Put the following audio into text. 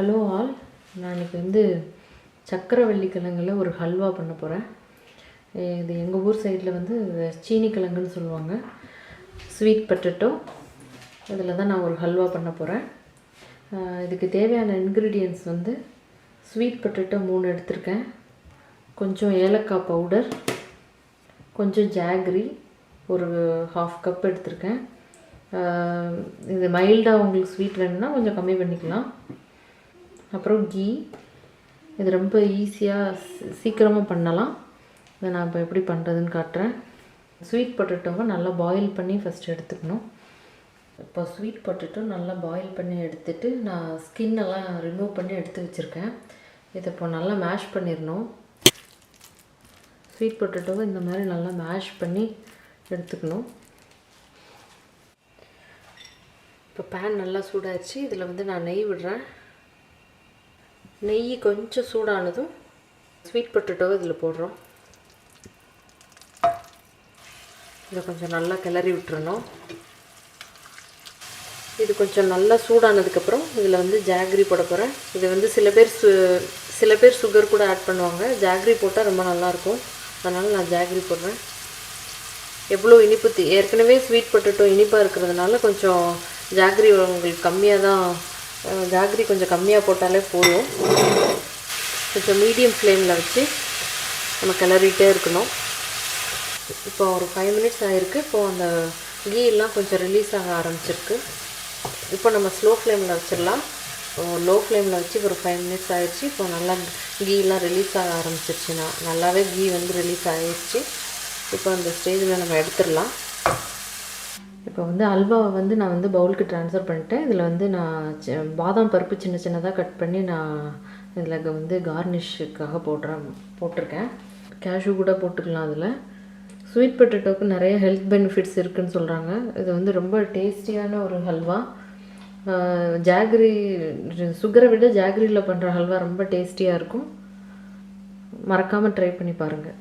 Hello all, நான் இன்றைக்கி வந்து சக்கரவள்ளி கிழங்குல ஒரு ஹல்வா பண்ண போகிறேன். இது எங்கள் ஊர் சைடில் வந்து சீனி கிழங்குன்னு சொல்லுவாங்க. ஸ்வீட் பொட்டேட்டோ இதில் தான் நான் ஒரு ஹல்வா பண்ண போகிறேன். இதுக்கு தேவையான இன்க்ரீடியன்ட்ஸ் வந்து ஸ்வீட் பொட்டேட்டோ 3 எடுத்திருக்கேன், கொஞ்சம் ஏலக்காய் பவுடர், கொஞ்சம் ஜாகரி ஒரு 1/2 கப் எடுத்திருக்கேன். இது மைல்டாக உங்களுக்கு ஸ்வீட் வேணும்னா கொஞ்சம் கம்மி பண்ணிக்கலாம். அப்புறம் கீ, இது ரொம்ப ஈஸியாக சீக்கிரமாக பண்ணலாம். இதை நான் இப்போ எப்படி பண்ணுறதுன்னு காட்டுறேன். ஸ்வீட் பொட்டேட்டோவை நல்லா பாயில் பண்ணி ஃபஸ்ட்டு எடுத்துக்கணும். இப்போ ஸ்வீட் பொட்டேட்டோ நல்லா பாயில் பண்ணி எடுத்துகிட்டு நான் ஸ்கின்னெல்லாம் ரிமூவ் பண்ணி எடுத்து வச்சுருக்கேன். இதை இப்போ நல்லா மேஷ் பண்ணிடணும். ஸ்வீட் பொட்டேட்டோவை இந்த மாதிரி நல்லா மேஷ் பண்ணி எடுத்துக்கணும். இப்போ பேன் நல்லா சூடாச்சு. இதில் வந்து நான் நெய் விடுறேன். நெய் கொஞ்சம் சூடானதும் ஸ்வீட் பொட்டேட்டோவை இதில் போடுறோம். இதை கொஞ்சம் நல்லா கிளறி விட்டுறணும். இது கொஞ்சம் நல்லா சூடானதுக்கப்புறம் இதில் வந்து ஜாகரி போட போகிறேன். இது வந்து சில பேர் சுகர் கூட ஆட் பண்ணுவாங்க. ஜாகரி போட்டால் ரொம்ப நல்லாயிருக்கும், அதனால் நான் ஜாகரி போடுறேன். எவ்வளோ இனிப்பு ஏற்கனவே ஸ்வீட் பொட்டேட்டோ இனிப்பாக இருக்கிறதுனால கொஞ்சம் ஜாகரி உங்களுக்கு கம்மியாக தான், ஜாகரி கொஞ்சம் கம்மியாக போட்டாலே போதும். கொஞ்சம் மீடியம் ஃப்ளேமில் வச்சு நம்ம கிளறிட்டே இருக்கணும். இப்போ ஒரு 5 மினிட்ஸ் ஆகிருக்கு. இப்போது அந்த கீயெல்லாம் கொஞ்சம் ரிலீஸ் ஆக ஆரம்பிச்சிருக்கு. இப்போ நம்ம ஸ்லோ ஃப்ளேமில் வச்சிடலாம். லோ ஃப்ளேமில் வச்சு ஒரு 5 மினிட்ஸ் ஆகிடுச்சு. இப்போ நல்லா கீயெல்லாம் ரிலீஸ் ஆக ஆரம்பிச்சிருச்சு. நல்லாவே கீ வந்து ரிலீஸ் ஆகிடுச்சு. இப்போ அந்த ஸ்டேஜில் நம்ம எடுத்துடலாம். இப்போ வந்து அல்வாவை வந்து நான் வந்து பவுலுக்கு ட்ரான்ஸ்ஃபர் பண்ணிட்டேன். இதில் வந்து நான் பாதாம் பருப்பு சின்ன சின்னதாக கட் பண்ணி நான் இதில் வந்து கார்னிஷுக்காக போட்டிருக்கேன். கேஷ்யூ கூட போட்டுக்கலாம். அதில் ஸ்வீட் பொட்டேட்டோவுக்கு நிறைய ஹெல்த் பெனிஃபிட்ஸ் இருக்குதுன்னு சொல்கிறாங்க. இது வந்து ரொம்ப டேஸ்டியான ஒரு ஹல்வா. ஜாகரி சுகரை விட ஜாகரியில் பண்ணுற ஹல்வா ரொம்ப டேஸ்டியாக இருக்கும். மறக்காமல் ட்ரை பண்ணி பாருங்கள்.